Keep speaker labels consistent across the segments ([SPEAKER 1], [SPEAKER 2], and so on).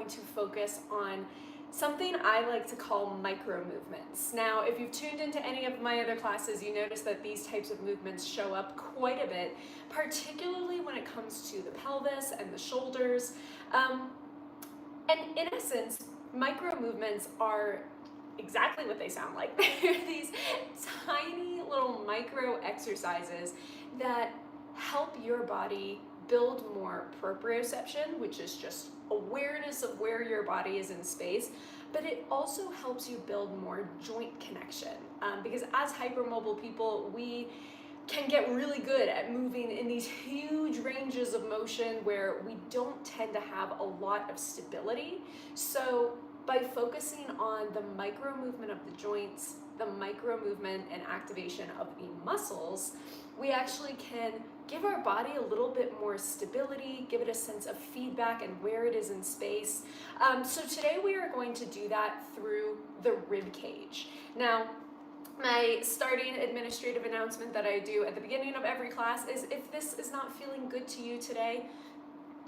[SPEAKER 1] going to focus on something I like to call micro movements. Now, if you've tuned into any of my other classes, you notice that these types of movements show up quite a bit, particularly when it comes to the pelvis and the shoulders. And in essence, micro movements are exactly what they sound like. They're these tiny little micro exercises that help your body build more proprioception, which is just awareness of where your body is in space, but it also helps you build more joint connection. Because as hypermobile people, we can get really good at moving in these huge ranges of motion where we don't tend to have a lot of stability. So by focusing on the micro movement of the joints, the micro movement and activation of the muscles, we actually can give our body a little bit more stability, give it a sense of feedback and where it is in space. So today we are going to do that through the rib cage. Now, my starting administrative announcement that I do at the beginning of every class is if this is not feeling good to you today,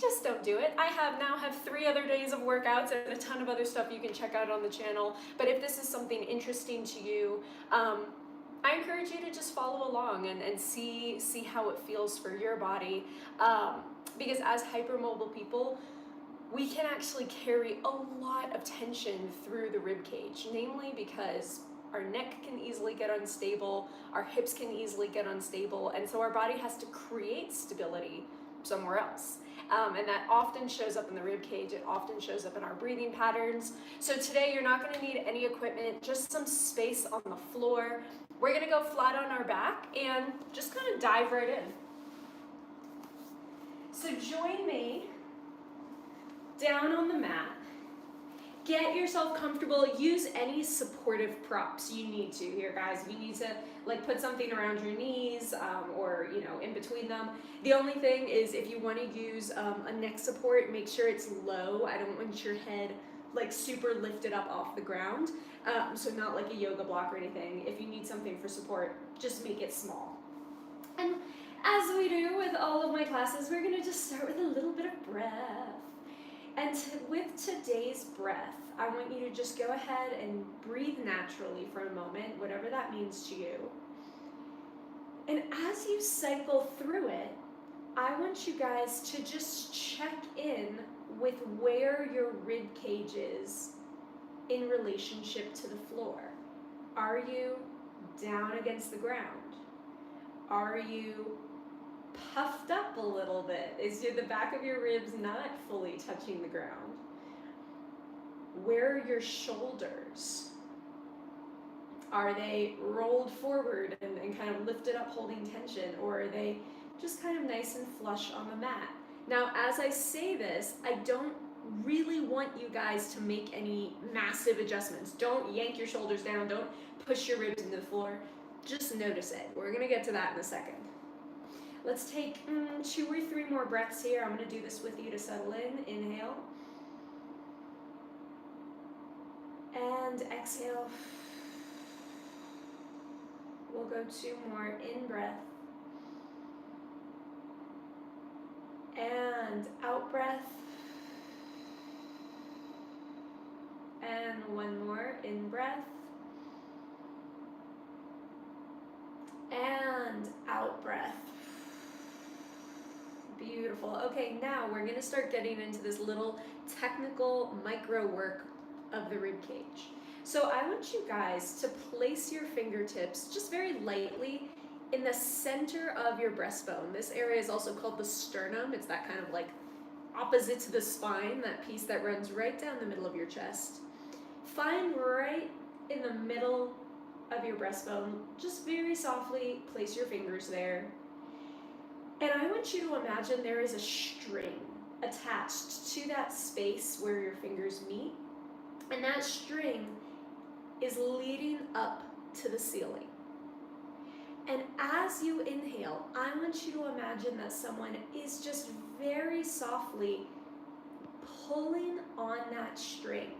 [SPEAKER 1] just don't do it. I now have 3 other days of workouts and a ton of other stuff you can check out on the channel. But if this is something interesting to you, I encourage you to just follow along and see how it feels for your body. Because as hypermobile people, we can actually carry a lot of tension through the rib cage, namely because our neck can easily get unstable, our hips can easily get unstable, and so our body has to create stability somewhere else. And that often shows up in the rib cage, it often shows up in our breathing patterns. So today you're not gonna need any equipment, just some space on the floor. We're gonna go flat on our back and just kind of dive right in. So join me down on the mat. Get yourself comfortable. Use any supportive props you need to here, guys. If you need to put something around your knees or in between them. The only thing is if you want to use a neck support, make sure it's low. I don't want your head super lifted up off the ground. So not like a yoga block or anything. If you need something for support, just make it small. And as we do with all of my classes, we're gonna just start with a little bit of breath. And with today's breath, I want you to just go ahead and breathe naturally for a moment, whatever that means to you. And as you cycle through it, I want you guys to just check in with where your rib cage is in relationship to the floor. Are you down against the ground? Are you puffed up a little bit? Is the back of your ribs not fully touching the ground? Where are your shoulders? Are they rolled forward and kind of lifted up holding tension, or are they just kind of nice and flush on the mat? Now, as I say this, I don't really want you guys to make any massive adjustments. Don't yank your shoulders down, don't push your ribs into the floor. Just notice it. We're gonna get to that in a second. Let's take 2 or 3 more breaths here. I'm going to do this with you to settle in. Inhale. And exhale. We'll go 2 more. In breath. And out breath. And 1 more. In breath. And out breath. Beautiful. Okay, now we're going to start getting into this little technical micro work of the rib cage. So I want you guys to place your fingertips just very lightly in the center of your breastbone. This area is also called the sternum. It's that kind of opposite to the spine, that piece that runs right down the middle of your chest. Find right in the middle of your breastbone, just very softly place your fingers there. And I want you to imagine there is a string attached to that space where your fingers meet. And that string is leading up to the ceiling. And as you inhale, I want you to imagine that someone is just very softly pulling on that string,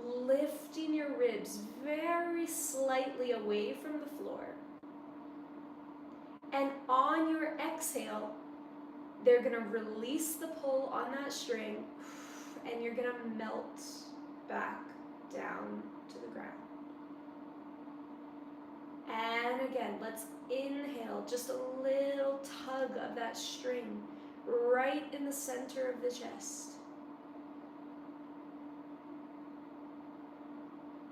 [SPEAKER 1] lifting your ribs very slightly away from the floor. And on your exhale, they're going to release the pull on that string, and you're gonna melt back down to the ground. And again, let's inhale, just a little tug of that string right in the center of the chest.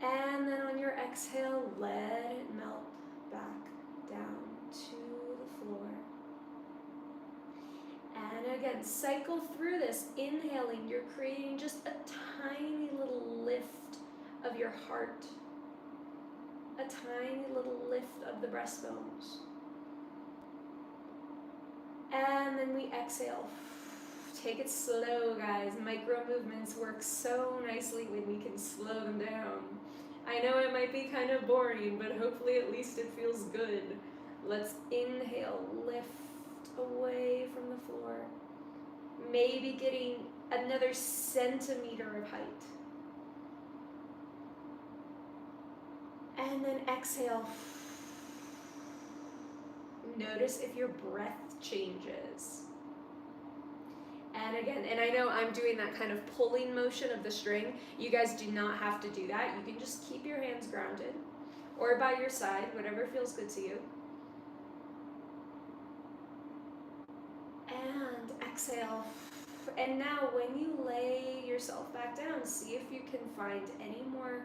[SPEAKER 1] And then on your exhale, let it melt back down to the floor. And again, cycle through this. Inhaling, you're creating just a tiny little lift of your heart. A tiny little lift of the breastbones. And then we exhale. Take it slow, guys. Micro movements work so nicely when we can slow them down. I know it might be kind of boring, but hopefully at least it feels good. Let's inhale, lift away from the floor. Maybe getting another centimeter of height. And then exhale. Notice if your breath changes. And again, and I know I'm doing that kind of pulling motion of the string. You guys do not have to do that. You can just keep your hands grounded or by your side, whatever feels good to you. And exhale. And now when you lay yourself back down, see if you can find any more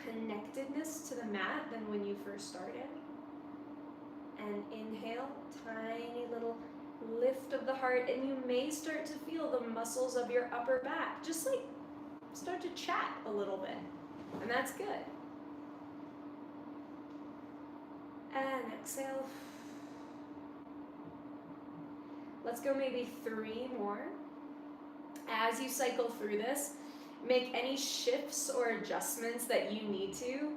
[SPEAKER 1] connectedness to the mat than when you first started. And inhale, tiny little lift of the heart, and you may start to feel the muscles of your upper back just like start to chat a little bit, and that's good. And exhale. Let's go maybe 3 more. As you cycle through this, make any shifts or adjustments that you need to.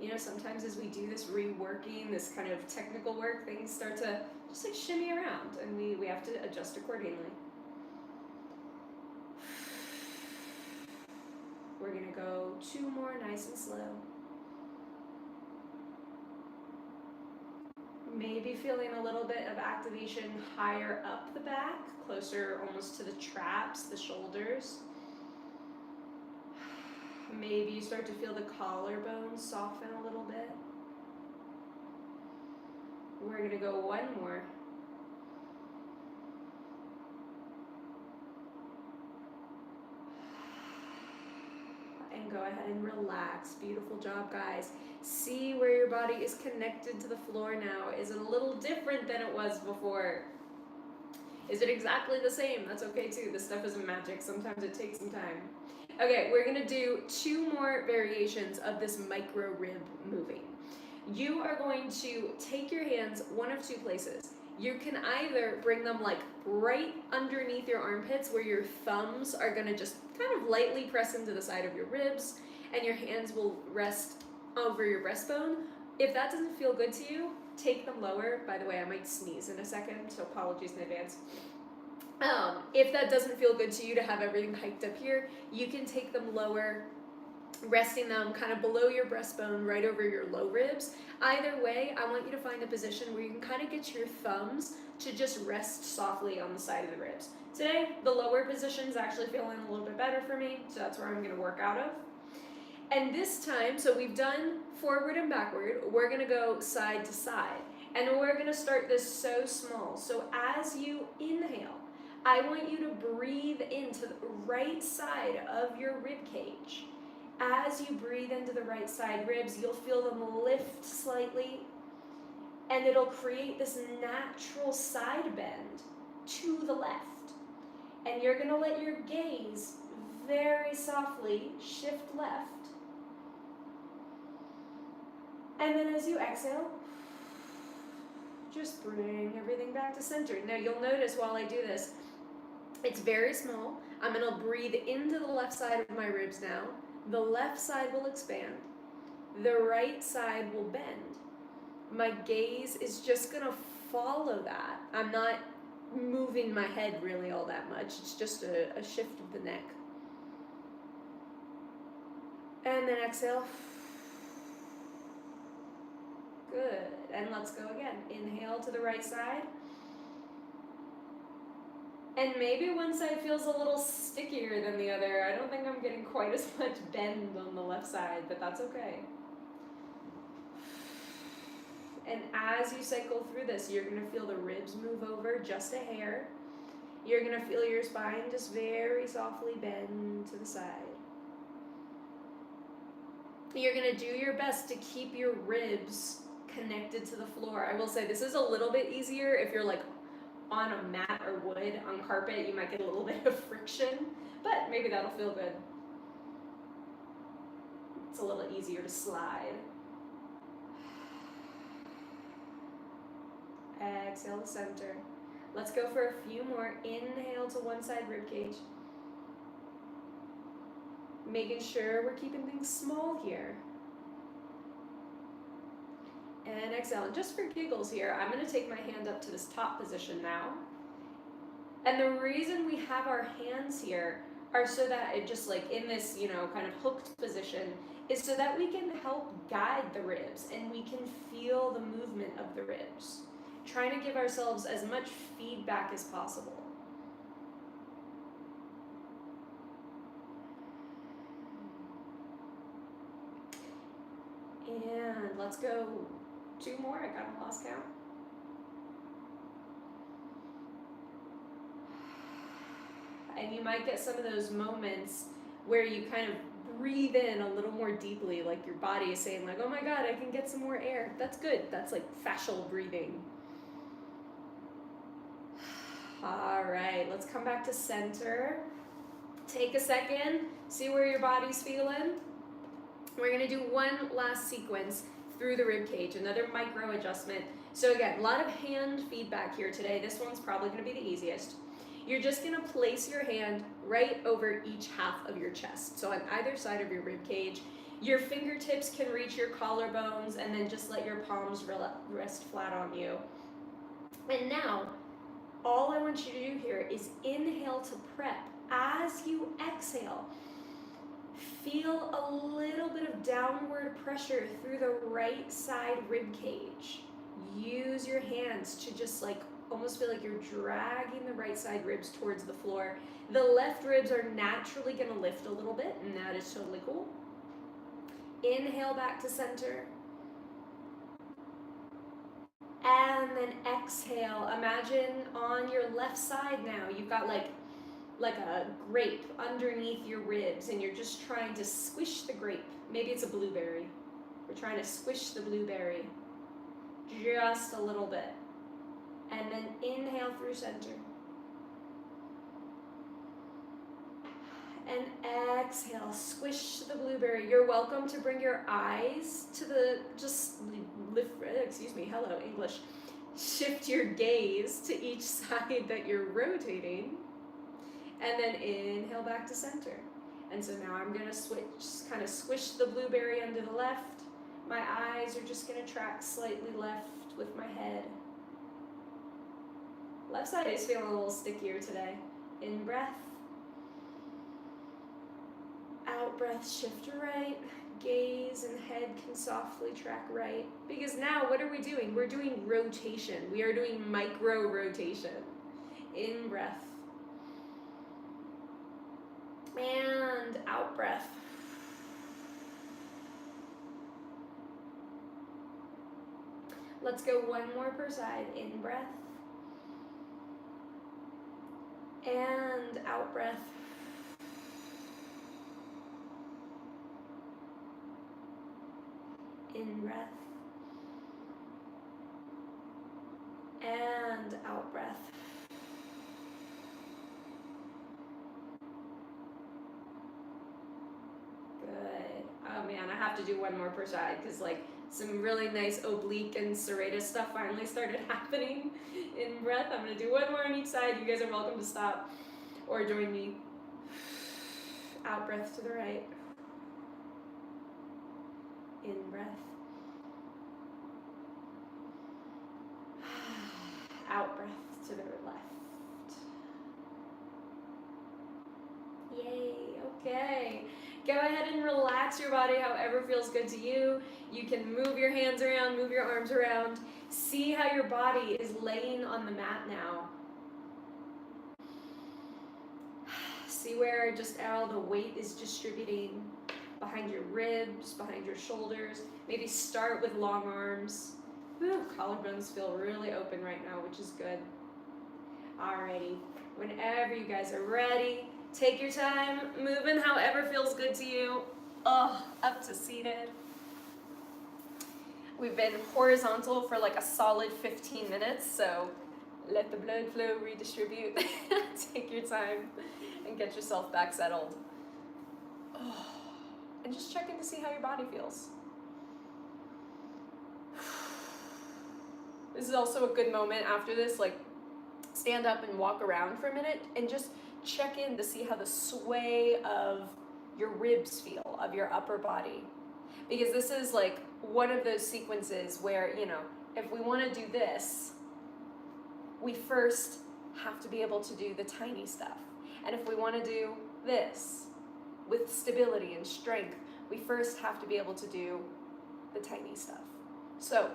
[SPEAKER 1] You know, sometimes as we do this reworking, this kind of technical work, things start to just like shimmy around, and we have to adjust accordingly. We're gonna go 2 more, nice and slow. Maybe feeling a little bit of activation higher up the back, closer almost to the traps, the shoulders. Maybe you start to feel the collarbones soften a little bit. We're going to go 1 more. And go ahead and relax. Beautiful job, guys. See where your body is connected to the floor now. Is it a little different than it was before? Is it exactly the same? That's okay too. This stuff isn't magic. Sometimes it takes some time. Okay, we're gonna do 2 more variations of this micro rib moving. You are going to take your hands one of 2 places. You can either bring them like right underneath your armpits where your thumbs are gonna just kind of lightly press into the side of your ribs, and your hands will rest over your breastbone. If that doesn't feel good to you, take them lower. By the way, I might sneeze in a second, so apologies in advance. If that doesn't feel good to you to have everything hiked up here, you can take them lower, resting them kind of below your breastbone, right over your low ribs. Either way, I want you to find a position where you can kind of get your thumbs to just rest softly on the side of the ribs. Today, the lower position is actually feeling a little bit better for me, so that's where I'm going to work out of. And this time, so we've done forward and backward, we're going to go side to side. And we're going to start this so small. So as you inhale, I want you to breathe into the right side of your rib cage. As you breathe into the right side ribs, you'll feel them lift slightly, and it'll create this natural side bend to the left. And you're going to let your gaze very softly shift left. And then as you exhale, just bring everything back to center. Now you'll notice while I do this, it's very small. I'm going to breathe into the left side of my ribs now. The left side will expand. The right side will bend. My gaze is just going to follow that. I'm not moving my head really all that much. It's just a shift of the neck. And then exhale. Good. And let's go again. Inhale to the right side. And maybe one side feels a little stickier than the other. I don't think I'm getting quite as much bend on the left side, but that's okay. And as you cycle through this, you're going to feel the ribs move over just a hair. You're going to feel your spine just very softly bend to the side. You're going to do your best to keep your ribs connected to the floor. I will say this is a little bit easier if you're like on a mat or wood. On carpet, you might get a little bit of friction, but maybe that'll feel good. It's a little easier to slide. Exhale to center. Let's go for a few more. Inhale to one side rib cage. Making sure we're keeping things small here. And exhale. And just for giggles here, I'm going to take my hand up to this top position now. And the reason we have our hands here are so that it just like in this, kind of hooked position, is so that we can help guide the ribs and we can feel the movement of the ribs. Trying to give ourselves as much feedback as possible. And let's go 2 more. I got a lost count. And you might get some of those moments where you kind of breathe in a little more deeply, like your body is saying like, oh my God, I can get some more air. That's good. That's like fascial breathing. All right, let's come back to center. Take a second, see where your body's feeling. We're gonna do one last sequence through the rib cage, another micro adjustment. So again, a lot of hand feedback here today. This one's probably gonna be the easiest. You're just gonna place your hand right over each half of your chest. So on either side of your rib cage, your fingertips can reach your collarbones, and then just let your palms rest flat on you. And now, all I want you to do here is inhale to prep. As you exhale, feel a little bit of downward pressure through the right side rib cage. Use your hands to just like almost feel like you're dragging the right side ribs towards the floor. The left ribs are naturally going to lift a little bit, and that is totally cool. Inhale back to center. And then exhale. Imagine on your left side now, you've got like a grape underneath your ribs, and you're just trying to squish the grape. Maybe it's a blueberry. We're trying to squish the blueberry just a little bit. And then inhale through center. And exhale, squish the blueberry. You're welcome to bring your eyes to the, hello, English. Shift your gaze to each side that you're rotating. And then inhale back to center. And so now I'm gonna kind of squish the blueberry under the left. My eyes are just gonna track slightly left with my head. Left side is feeling a little stickier today. In breath. Out breath, shift to right. Gaze and head can softly track right. Because now what are we doing? We're doing rotation. We are doing micro rotation. In breath. And out breath. Let's go one more per side. In breath. And out breath. In breath. And out breath. Good. Oh man, I have to do one more per side because like some really nice oblique and serratus stuff finally started happening in breath. I'm going to do one more on each side. You guys are welcome to stop or join me. Out breath to the right. In breath. Out breath to the left. Yay, okay. Go ahead and relax your body however feels good to you. You can move your hands around, move your arms around. See how your body is laying on the mat now. see where just all the weight is distributing behind your ribs, behind your shoulders. Maybe start with long arms. Whew, collarbones feel really open right now, which is good. Alrighty, whenever you guys are ready, take your time, moving however feels good to you. Up to seated. We've been horizontal for like a solid 15 minutes, so let the blood flow redistribute. Take your time and get yourself back settled. And just check in to see how your body feels. This is also a good moment after this, like stand up and walk around for a minute and just check in to see how the sway of your ribs feel, of your upper body. Because this is like one of those sequences where, you know, if we want to do this, we first have to be able to do the tiny stuff. And if we want to do this with stability and strength, we first have to be able to do the tiny stuff. So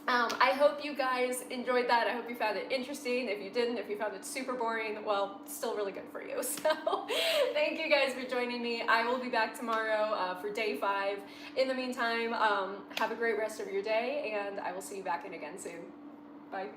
[SPEAKER 1] I hope you guys enjoyed that. I hope you found it interesting. If you didn't, if you found it super boring, well, still really good for you. So thank you guys for joining me. I will be back tomorrow for day 5. In the meantime, have a great rest of your day, and I will see you back in again soon. Bye.